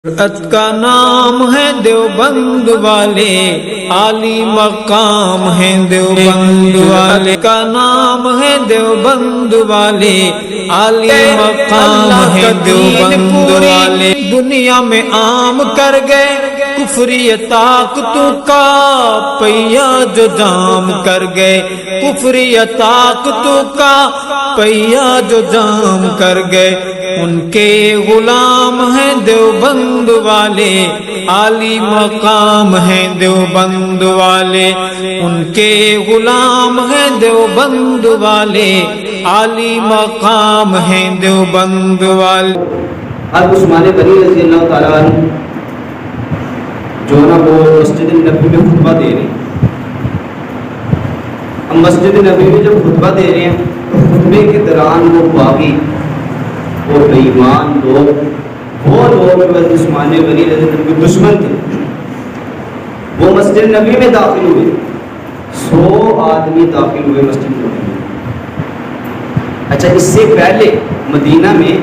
جرأت کا نام ہے دیوبند والے، عالی مقام ہے دیوبند والے کا نام ہے دیوبند والے، عالی مقام ہے دیوبند والے۔ دنیا میں عام کر گئے کفری طاقتوں کا پہیا جو جام کر گئے، کفری طاقتوں کا پہیا جو جام کر گئے، ان کے غلام ہیں دیوبند والے، عالی مقام ہیں دیوبند والے، ان کے غلام ہیں دیوبند والے، عالی مقام ہیں دیوبند والے۔ حضرت عثمان غنی رضی اللہ تعالیٰ عنہ جو نا وہ مسجد نبوی میں خطبہ دے رہے ہیں۔ ہم مسجد نبوی میں جب خطبہ دے رہے ہیں تو خطبے کے دوران وہ باغی اور بے ایمان لوگ، وہ لوگ جو حضرت عثمان غنی رضی اللہ عنہ کے دشمن تھے، وہ مسجد نبوی میں داخل ہوئے۔ 100 آدمی داخل ہوئے مسجد نبوی میں۔ اچھا، اس سے پہلے مدینہ میں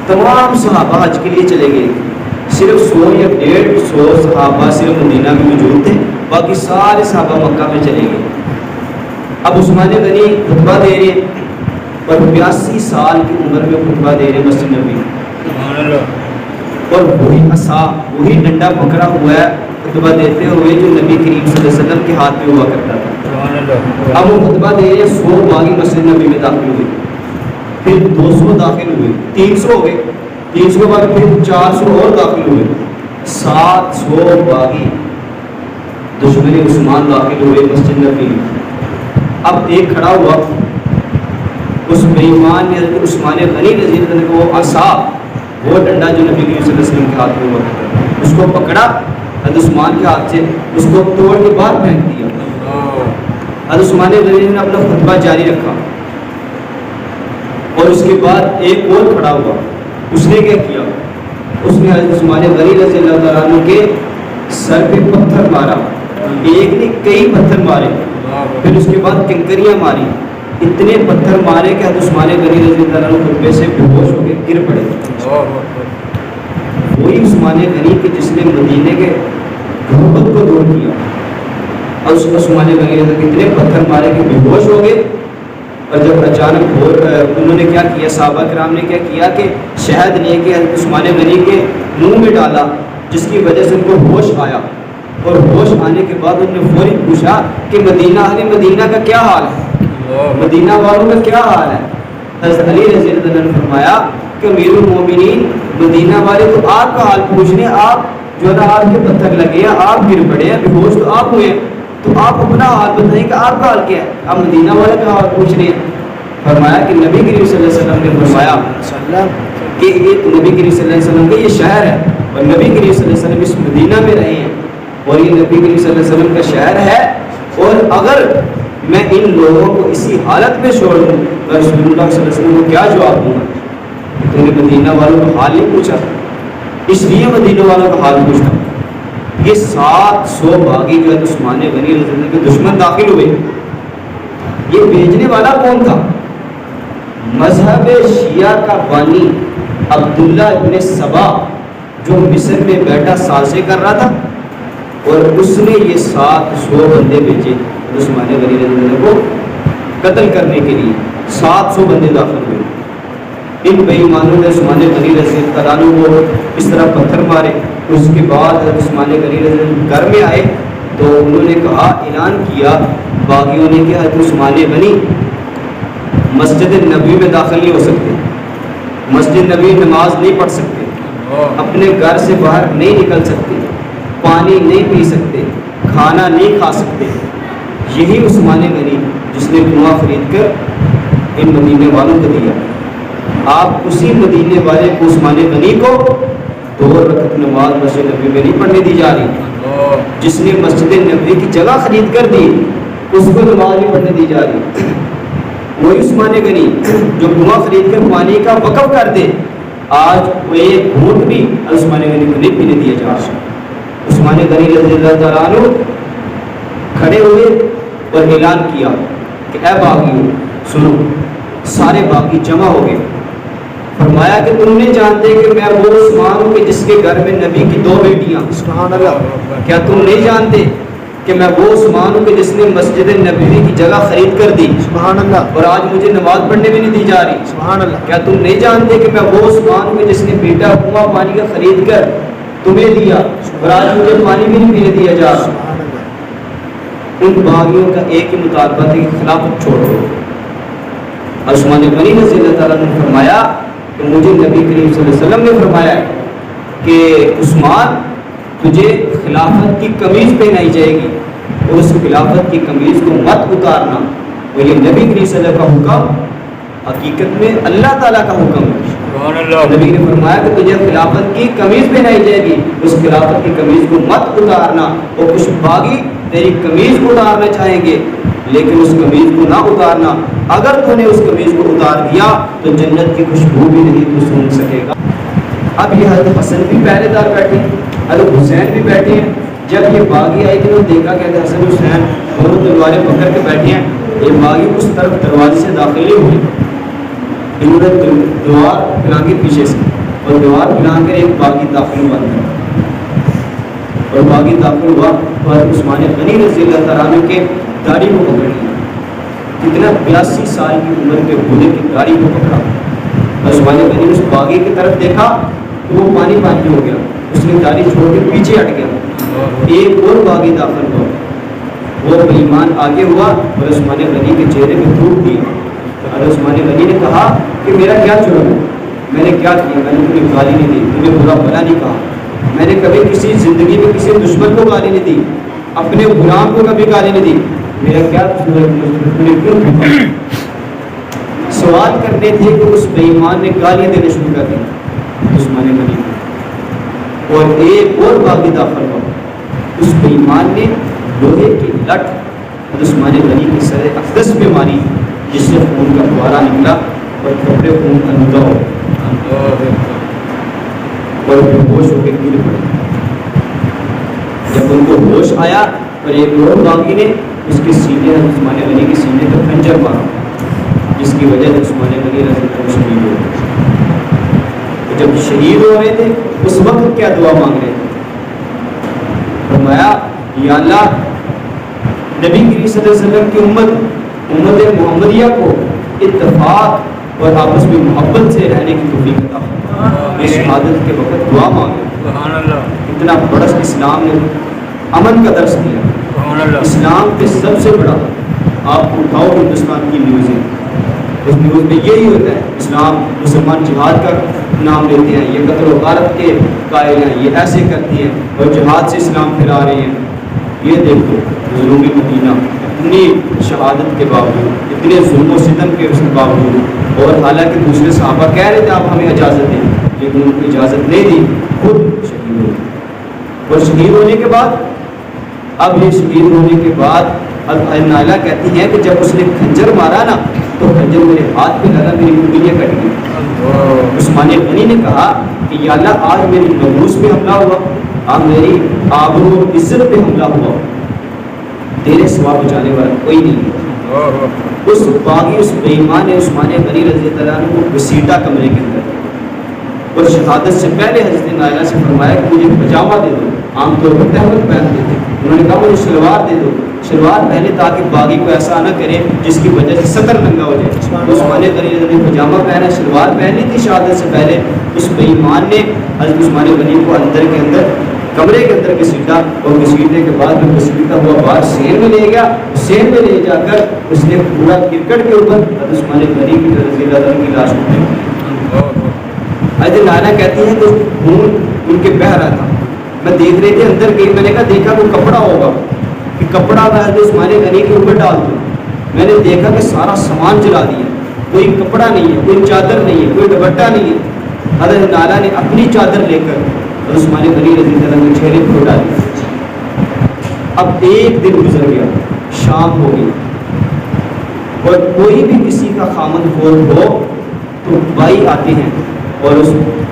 تمام صحابہ حج کے لیے چلے گئے، صرف 100 یا 150 صحابہ صرف مدینہ میں موجود تھے، باقی سارے صحابہ مکہ میں چلے گئے۔ اب عثمان غنی خطبہ دے رہے ہیں اور 82 سال کی عمر میں خطبہ دے رہے مسجد نبوی میں، اور وہی عصا، وہی ڈنڈا پکڑا ہوا ہے خطبہ دیتے ہوئے جو نبی کریم صلی اللہ علیہ وسلم کے ہاتھ میں ہوا کرتا تھا۔ اب وہ خطبہ دے رہے 100 باغی مسجد نبوی میں داخل ہوئے، پھر 200 داخل ہوئے، 300 ہو گئے، 300 کے بعد پھر 400 اور داخل ہوئے، 700 باغی دشمن عثمان داخل ہوئے مسجد نبوی میں۔ اب ایک کھڑا ہوا، اس بے ایمان نے حضرت عثمان غنی رضی اللہ عنہ کو وہ عصا، وہ ڈنڈا جو نبی کریم صلی اللہ علیہ وسلم کے ہاتھ میں ہوا کرتا، اس کو پکڑا حضرت عثمان کے ہاتھ سے، اس کو توڑ کے باہر پھینک دیا۔ حضرت عثمان غنی نے اپنا خطبہ جاری رکھا، اور اس کے بعد ایک اور کھڑا ہوا، اس نے کیا کیا، اس نے حضرت عثمان غنی رضی اللہ تعالیٰ عنہ کے سر پہ پتھر مارا، ایک نے کئی پتھر مارے، پھر اس کے بعد کنکریاں ماری، اتنے پتھر مارے کہ حضرت عثمان غنی رضی اللہ عنہ خطبے سے بے ہوش ہو کے گر پڑے۔ وہی عثمان غنی کے جس نے مدینے کے محبت کو دور کیا، اور اس عثمان غنی رضی اللہ عنہ اتنے پتھر مارے کہ بے ہوش ہو گئے۔ اور جب اچانک انہوں نے کیا کیا، صحابہ کرام نے کیا کیا کہ شہد لے کے حضرت عثمان غنی کے منہ میں ڈالا، جس کی وجہ سے ان کو ہوش آیا، اور ہوش آنے کے بعد انہوں نے فوری پوچھا کہ مدینہ، اہل مدینہ کا کیا حال ہے، مدینہ والوں کا کیا حال ہے۔ حضرت علی رضی اللہ عنہ نے فرمایا کہ امیر المومنین، مدینہ والے تو آپ کا حال پوچھ رہے ہیں، آپ جو ہے آپ کے پتھر لگے ہیں، آپ گر پڑے ہیں، بے ہوش تو آپ ہوئے ہیں، تو آپ اپنا حال بتائیں کہ آپ کا حال کیا ہے، آپ مدینہ والے کا حال پوچھ رہے ہیں۔ فرمایا کہ نبی کریم صلی اللہ علیہ وسلم نے فرمایا کہ یہ تو نبی کریم صلی اللہ علیہ وسلم کا یہ شہر ہے، اور نبی کریم صلی اللہ علیہ وسلم اس مدینہ میں رہے ہیں، اور یہ نبی کریم صلی اللہ علیہ وسلم کا شہر ہے، اور اگر میں ان لوگوں کو اسی حالت میں چھوڑ دوں تو رسول اللہ صلی اللہ علیہ وسلم کو کیا جواب دوں گا؟ تو نے مدینہ والوں کا حال نہیں پوچھا، اس لیے مدینہ والوں کا حال پوچھتا۔ یہ 700 باغی جو ہے عثمان غنی رضی اللہ عنہ کے دشمن داخل ہوئے۔ یہ بھیجنے والا کون تھا؟ مذہب شیعہ کا بانی عبداللہ ابن سبا، جو مصر میں بیٹھا سازشیں کر رہا تھا، اور اس نے یہ 700 بندے بھیجے عثمان غنی رضی اللہ عنہ کو قتل کرنے کے لیے۔ 700 بندے داخل ہوئے، ان بے ایمانوں نے عثمان غنی رضی اللہ عنہ کو اس طرح پتھر مارے۔ اس کے بعد عثمان غنی رضی اللہ عنہ گھر میں آئے تو انہوں نے کہا، اعلان کیا باغیوں نے کہ حضرت عثمان غنی مسجد نبوی میں داخل نہیں ہو سکتے، مسجد نبوی نماز نہیں پڑھ سکتے، اپنے گھر سے باہر نہیں نکل سکتے، پانی نہیں پی سکتے، کھانا نہیں کھا سکتے۔ یہی عثمان غنی جس نے کنواں خرید کر ان مدینے والوں کو دیا۔ آپ اسی مدینے والے کو، عثمان غنی کو 2 رکعت نماز مسجد نبوی میں نہیں پڑھنے دی جا رہی، جس نے مسجد نبوی کی جگہ خرید کر دی اس کو نماز نہیں پڑھنے دی جا رہی۔ وہی عثمان غنی جو کنواں خرید کر پانی کا وقف کر دے، آج وہ ایک گھونٹ بھی عثمان غنی کو نہیں پینے دیا جا رہا۔ عثمان غنی رضی اللہ تعالیٰ عنہ کھڑے ہوئے اور اعلان کیا کہ اے باغیوں سنو۔ سارے باغی جمع ہو گئے، فرمایا کہ تم نہیں جانتے کہ میں وہ عثمان ہوں کہ جس کے گھر میں نبی کی 2 بیٹیاں. سبحان اللہ. کیا تم نہیں جانتے کہ میں وہ عثمان ہوں کہ جس نے مسجد نبوی کی جگہ خرید کر دی سبحان اللہ. اور آج مجھے نماز پڑھنے بھی نہیں دی جا رہی. سبحان اللہ. کیا تم نہیں جانتے کہ میں وہ عثمان ہوں کہ جس نے بیٹا کنواں پانی کا خرید کر تمہیں دیا اور آج مجھے پانی بھی نہیں پینے دیا جا رہا. سبحان اللہ. ان باغیوں کا ایک ہی مطالبہ تھا کہ خلافت چھوڑو. عثمان غنی رضی اللہ تعالیٰ نے فرمایا کہ مجھے نبی کریم صلی اللہ علیہ وسلم نے فرمایا کہ عثمان تجھے خلافت کی قمیض پہنائی جائے گی اور اس خلافت کی قمیض کو مت اتارنا. اور یہ نبی کریم صلی اللہ علیہ وسلم کا حکم حقیقت میں اللہ تعالیٰ کا حکم ہے. نبی نے فرمایا کہ تجھے خلافت کی قمیض پہنائی جائے گی, اس خلافت کی قمیض کو مت اتارنا. اور کچھ باغی تیری قمیض کو اتارنا چاہیں گے لیکن اس قمیض کو نہ اتارنا. اگر تو نے اس قمیض کو اتار دیا تو جنت کی خوشبو بھی نہیں تو سونگ سکے گا. اب یہ حضرت حسن بھی پہرے دار بیٹھے ہیں, حضرت حسین بھی بیٹھے ہیں. جب یہ باغی آئے تھے انہوں نے دیکھا کہ حسن حسین دونوں تلواریں پکڑ کے بیٹھے ہیں. یہ باغی اس طرف دروازے سے داخل نہیں ہوئے, انہوں نے دیوار پھیلا کے پیچھے سے اور دیوار پھیلا کر ایک باغی داخل ہوا اور باغی داخل ہوا تو حضرت عثمان غنی رضی اللہ تعالیٰ عنہ کے داڑھی کو پکڑ لیا. کتنا 82 سال کی عمر کے بوڑھے کی داڑھی کو پکڑا. عثمان غنی نے اس باغی کی طرف دیکھا تو وہ پانی پانی ہو گیا, اس نے داڑھی چھوڑ کے پیچھے ہٹ گیا. ایک اور باغی داخل ہوا, وہ بے ایمان آگے ہوا اور عثمان غنی کے چہرے میں تھوک دیا. حضرت عثمان غنی نے کہا کہ میرا کیا جرم ہے, میں نے کیا کیا, میں نے تمہیں گالی نہیں دی, تمہیں برا بھلا نہیں کہا, میں نے کبھی کسی زندگی میں کسی دشمن کو گالی نہیں دی, اپنے غلام کو کبھی گالی نہیں دی, میرا کیا سوال کرنے تھے کہ اس بے ایمان نے گالیاں دینے شروع کر دی عثمان غنی کو. اور ایک اور باغی داخل ہوا, اس بے ایمان نے لوہے کی لٹ عثمان غنی کے سر اقدس پہ ماری جس سے خون کا فوارہ نکلا اور کپڑے خون آلودہ ہو اور بے ہوش ہو کے گر پڑے. جب ان کو ہوش آیا اور ایک اور باغی نے اس کے سینے عثمان غنی کے سینے پر خنجر مارا جس کی وجہ سے عثمان غنی رضی اللہ عنہ شہید ہو گئے. جب شہید ہو رہے تھے اس وقت کیا دعا مانگ رہے تھے؟ فرمایا یا اللہ نبی کریم صلی اللہ علیہ وسلم کی امت محمدیہ کو اتفاق اور آپس میں محبت سے رہنے کی توفیق عطا فرما. یہ شہادت کے وقت دعا مانگے. اتنا بڑا اسلام نے امن کا درس دیا. اسلام کے سب سے بڑا آپ کو اٹھاؤ ہندوستان کی نیوزیں, اس نیوز میں یہی ہوتا ہے اسلام مسلمان جہاد کا نام لیتے ہیں, یہ قتل و غارت کے قائل ہیں, یہ ایسے کرتی ہیں اور جہاد سے اسلام پھیلا رہے ہیں. یہ دیکھو ظلم مدینہ اتنی شہادت کے باوجود, اتنے ظلم و ستم کے باوجود, اور حالانکہ دوسرے صحابہ کہہ رہے تھے آپ ہمیں اجازت دیں لیکن ان کو اجازت نہیں دی, خود شہید ہوئے. اور شہید ہونے کے بعد اب یہ شہید ہونے کے بعد نائلہ کہتی ہیں کہ جب اس نے خنجر مارا نا تو خنجر میرے ہاتھ پہ لگا, میری انگلیاں کٹ گئی. عثمان غنی نے کہا کہ یا اللہ آج میری نفوس پہ حملہ ہوا, آج میری آبرو و عزت پہ حملہ ہوا, تیرے سوا بچانے والا کوئی نہیں. اس باغی اس بے ایمان نے عثمان غنی رضی اللہ عنہ کو گھسیٹا کمرے کے اندر اور شہادت سے پہلے حضرت نائلہ سے فرمایا کہ مجھے پجامہ دے دو. عام طور پر تہمت پہنتے تھے, انہوں نے کہا مجھے شلوار دے دو, شلوار پہنے تاکہ باغی کو ایسا نہ کرے جس کی وجہ سے سطر ننگا ہو جائے. عثمان غنی نے پجامہ پہنا, شلوار پہنی تھی شہادت سے پہلے. اس بے ایمان نے حضرت عثمان غنی کو اندر کے اندر کمرے کے اندر گھسیٹا اور گھسیٹنے کے بعد میں گھسیٹا ہوا باہر سین میں لے گیا. سین میں لے جا کر اس نے پورا کرکٹ کے اوپر حضرت عثمان غنی کی رضی اللہ عنہ کی لاش کو پھینک. حضرت نائلہ کہتی ہیں کہ خون ان کے بہہ رہا تھا, میں دیکھ رہی تھی اندر گئی, میں نے کہا دیکھا وہ کپڑا ہوگا کہ کپڑا میں حضرت عثمان غنی کے اوپر ڈال دوں. میں نے دیکھا کہ سارا سامان جلا دیا, کوئی کپڑا نہیں ہے, کوئی چادر نہیں ہے, کوئی دوپٹہ نہیں ہے. حضرت نائلہ نے اپنی چادر لے کر عثمان غنی رضی اللہ عنہ کے چہرے کو ڈالی. اب ایک دن گزر گیا, شام ہو گئی, اور کوئی بھی کسی کا خامد فوت ہو تو بھائی آتے ہیں اور اس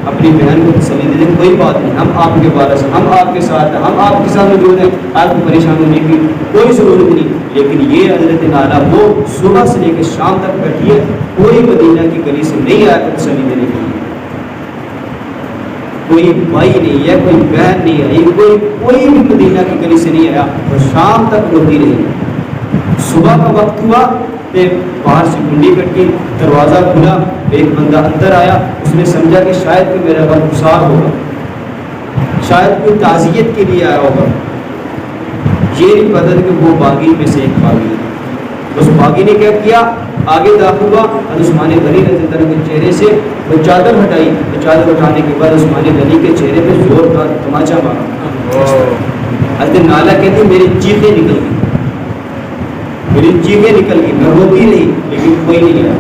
اپنی بہن کو تسلی دیتے ہیں کوئی بات نہیں, ہم آپ کے وارث ہیں, ہم آپ کے ساتھ ہیں, ہم آپ کے ساتھ موجود ہیں, آپ کو پریشان ہونے کی کوئی ضرورت نہیں. لیکن یہ حضرت نائلہ وہ صبح سے لے کے شام تک بیٹھی ہے, کوئی مدینہ کی گلی سے نہیں آیا تسلی دینے کے لیے. کوئی بھائی نہیں ہے، کوئی بہن نہیں آئی، کوئی بھی مدینہ کی گلی سے نہیں آیا، اور شام تک روتی رہی۔ صبح کا وقت ہوا تو باہر سے کنڈی کٹی، دروازہ کھلا، ایک بندہ اندر آیا، اس نے سمجھا کہ شاید کہ میرا گھر گسار ہوگا، شاید کوئی تعزیت کے لیے آیا ہوگا۔ یہ نہیں پتہ کہ وہ باغی میں سے ایک باغی ہے۔ اس باغی نے کیا کیا، آگے داخل ہوا، اور عثمان غنی رضی اللہ عنہ کے چہرے سے وہ چادر ہٹائی، تو چادر اٹھانے کے بعد عثمان غنی کے چہرے پہ زوردار تماچا مارا۔ حضرت نالا کہتی میری چیخیں نکل گئی، میری چیخیں نکل گئی، میں روتی نہیں لیکن کوئی نہیں آیا۔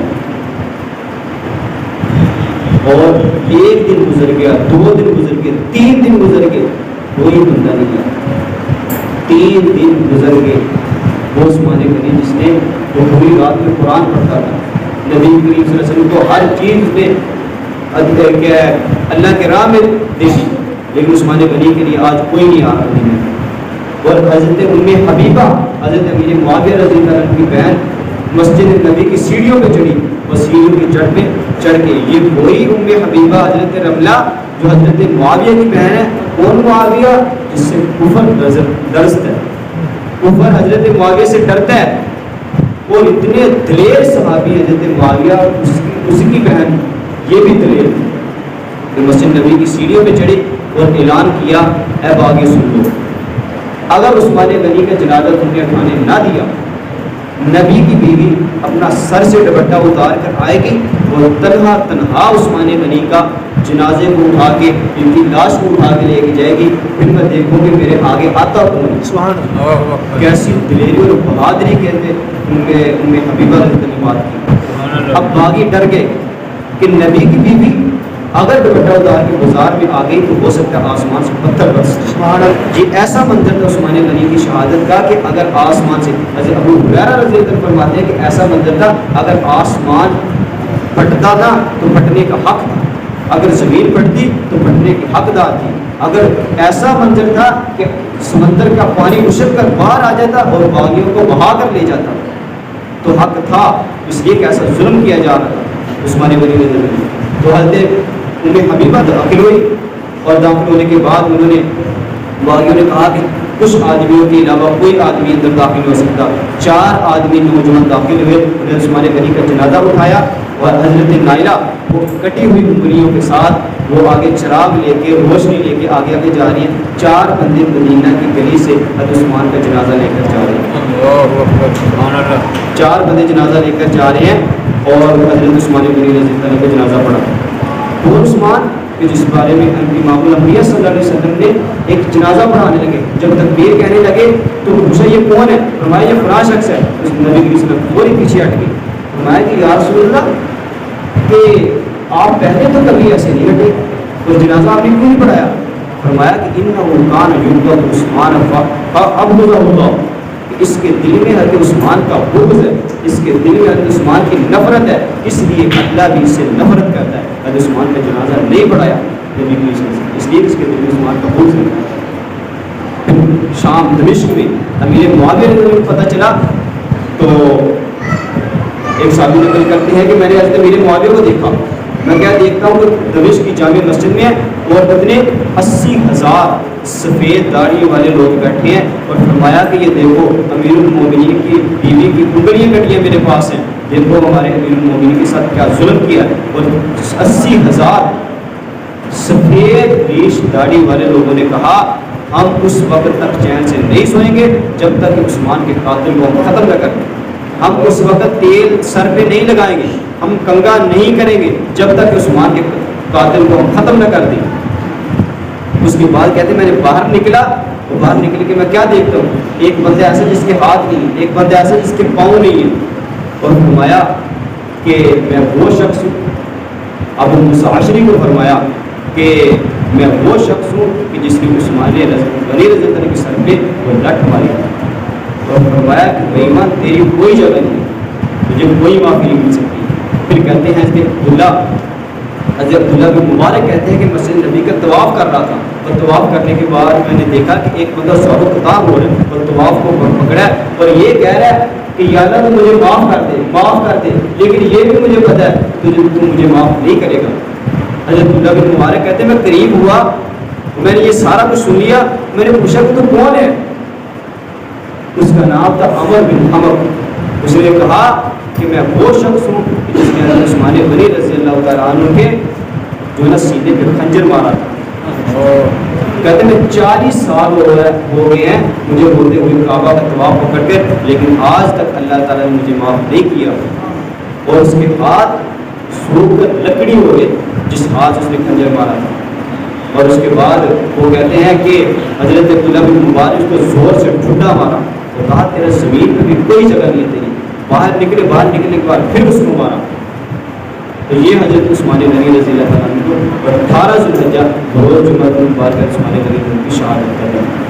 اور ایک دن گزر گیا، 2 دن گزر گئے، 3 دن گزر گئے، کوئی بندہ نہیں آیا۔ 3 دن گزر گئے، وہ عثمان غنی جس نے وہ پوری رات میں قرآن پڑھتا تھا، نبی کریم صلی اللہ علیہ وسلم کو ہر چیز میں کیا ہے اللہ کے راہ میں دیکھی، لیکن عثمان غنی کے لیے آج کوئی نہیں آ رہا دن۔ اور حضرت ام حبیبہ، حضرت امیر معاویہ رضی اللہ عنہ کی بہن مسجد نبی کی سیڑھیوں پہ چڑھی، وہ سیڑھیوں کی چڑھ پہ چڑھ کے، یہ وہی ام حبیبہ حضرت رملہ جو حضرت معاویہ کی بہن ہے، کون معاویہ جس سے کفر درست ہے، کفر حضرت معاویہ سے ڈرتا ہے، اور اتنے دلیر صحابی حضرت معاویہ، اس کی بہن یہ بھی دلیر تھی، کہ مسجد نبی کی سیڑھیوں پہ چڑھی اور اعلان کیا اے باغی سن لو، اگر عثمان غنی کا جنازہ تم نے اٹھانے نہ دیا، نبی کی بیوی اپنا سر سے دوپٹہ اتار کر آئے گی اور تنہا عثمان غنی کا جنازے کو اٹھا کے، ان کی لاش کو اٹھا کے لے کے جائے گی، پھر میں دیکھوں کہ میرے آگے آتا کون۔ سبحان اللہ، کیسی دلیری اور بہادری کہتے ام حبیبہ رضی اللہ عنہ کی۔ اب باغی ڈر گئے کہ نبی کی بیوی اگر دوپٹہ اتار کے بازار میں آ گئی تو ہو سکتا ہے آسمان سے پتھر برسے۔ یہ ایسا منظر تھا عثمان غنی کی شہادت کا کہ اگر آسمان سے، حضرت ابو ہریرہ رضی اللہ عنہ فرماتے ہیں کہ ایسا منظر تھا اگر آسمان پھٹتا تھا تو پھٹنے کا حق تھا، اگر زمین پھٹتی تو پھٹنے کی حقدار تھی، اگر ایسا منظر تھا کہ سمندر کا پانی اچھل کر باہر آ جاتا اور باغیوں کو بہا کر لے جاتا تو حق تھا، اس لیے کہ ایسا ظلم کیا جا رہا تھا عثمان غنی رضی اللہ عنہ۔ تو حضرت ام حبیبہ داخل ہوئی، اور داخل ہونے کے بعد انہوں نے باغیوں نے کہا کہ کچھ آدمیوں کے علاوہ کوئی آدمی اندر داخل ہو سکتا، 4 آدمی نوجوان داخل ہوئے، انہوں نے عثمان غنی کا جنازہ اٹھایا، اور حضرت نائلہ وہ کٹی ہوئی انگلیوں کے ساتھ وہ آگے چراغ لے کے، روشنی لے کے آگے آگے جا رہی ہیں، 4 بندے مدینہ کی گلی سے حضرت عثمان کا جنازہ لے کر جا رہے ہیں، 4 بندے جنازہ لے کر جا رہے ہیں، اور حضرت عثمان غنی رضی اللہ عنہ کا جنازہ پڑھا۔ وہ عثمان کہ جس بارے میں امام الانبیاء صلی اللہ علیہ وسلم نے ایک جنازہ پڑھانے لگے، جب تکبیر کہنے لگے تو پوچھا یہ کون ہے، فرمایا یہ فلاں شخص ہے، اس نبی کی وسلم تھوڑی پیچھے ہٹ گئی، فرمایا کہ یا رسول اللہ کہ آپ پہلے تو کبھی ایسے نہیں ہٹے اور جنازہ آپ نے کیوں نہیں پڑھایا، فرمایا کہ انہ کان یبغض عثمان فابغضہ اللہ، اس کے دل میں حضرت عثمان کا بغض ہے، اس کے دل میں حضرت عثمان کی نفرت ہے، اس لیے اللہ بھی اس سے نفرت کرتا ہے، حضرت عثمان کا جنازہ نہیں پڑھایا نبی کی وسلم سے، اس لیے اس کے دل میں عثمان کا بغض ہے۔ شام دمشق میں امیر معاویہ کو پتہ چلا تو ایک صحابی نقل کرتے ہیں کہ میں نے حضرت امیر معاویہ کو دیکھا، میں کیا دیکھتا ہوں کہ دمشق کی جامع مسجد میں اور کتنے 80,000 سفید داڑھی والے لوگ بیٹھے ہیں، اور فرمایا کہ یہ دیکھو امیر المومنین کی بیوی کی انگلیاں کٹیاں میرے پاس ہیں، دیکھو ہمارے امیر المومنین کے ساتھ کیا ظلم کیا ہے، اور 80,000 سفید ریش داڑھی والے لوگوں نے کہا ہم اس وقت تک چین سے نہیں سوئیں گے جب تک عثمان کے قاتل کو ہم ختم نہ کریں، ہم اس وقت تیل سر پہ نہیں لگائیں گے، ہم کنگا نہیں کریں گے جب تک عثمان کے قاتل کو ہم ختم نہ کر دیں۔ اس کے بعد کہتے ہیں میں نے باہر نکلا، اور باہر نکل کے میں کیا دیکھتا ہوں، ایک بندہ ایسا جس کے ہاتھ نہیں، ایک بندہ ایسا جس کے پاؤں نہیں ہے، اور فرمایا کہ میں وہ شخص ہوں، ابو موسیٰ اشعری کو فرمایا کہ میں وہ شخص ہوں کہ جس نے عثمان غنی رضی اللہ عنہ کے سر پہ وہ لٹ ماری، اور فرمایا کہ بے ایمان تیری کوئی جگہ نہیں، مجھے کوئی معافی نہیں مل سکتی۔ پھر کہتے ہیں حضرت عبداللہ بن مبارک کہتے ہیں کہ مسجد نبی کا طواف کر رہا تھا، اور طواف کرنے کے بعد میں نے دیکھا کہ ایک بندہ سواب و خطاب ہو رہا ہے اور طواف کو پکڑا ہے اور یہ کہہ رہا ہے کہ یا اللہ تو مجھے معاف کر دے، معاف کر دے، لیکن یہ بھی مجھے پتہ ہے تو مجھے معاف نہیں کرے گا۔ حضرت عبداللہ بن مبارک کہتے ہیں میں قریب ہوا، میں نے یہ سارا کچھ سن لیا، میں نے پوچھا کہ تو کون ہے؟ اس کا نام تھا عمر بن عمر۔ اس نے کہا کہ میں وہ شخص ہوں جس نے حضرت عثمان غنی رضی اللہ تعالیٰ عنہ کے جو ہے نا سینے پہ خنجر مارا تھا۔ کہتے ہیں 40 سال ہو گئے ہیں مجھے ہوتے ہوئے کعبہ کا طواف پکڑ کر، لیکن آج تک اللہ تعالیٰ نے مجھے معاف نہیں کیا۔ اور اس کے ہاتھ سوکھ کر لکڑی ہو گئے جس ہاتھ اس نے خنجر مارا تھا۔ اور اس کے بعد وہ کہتے ہیں کہ حضرت عبداللہ بن مبارک کو زور سے ٹھنڈا مارا اور کہا تیرا زمین پہ بھی کوئی جگہ نہیں تیری، باہر نکلنے کے بعد پھر اس کو مارا۔ تو یہ حضرت عثمان غنی رضی اللہ تعالیٰ عنہ کو 18 ذوالحجہ روز جمعہ مبارک عثمان غنی کی شہادت کرتے ہیں۔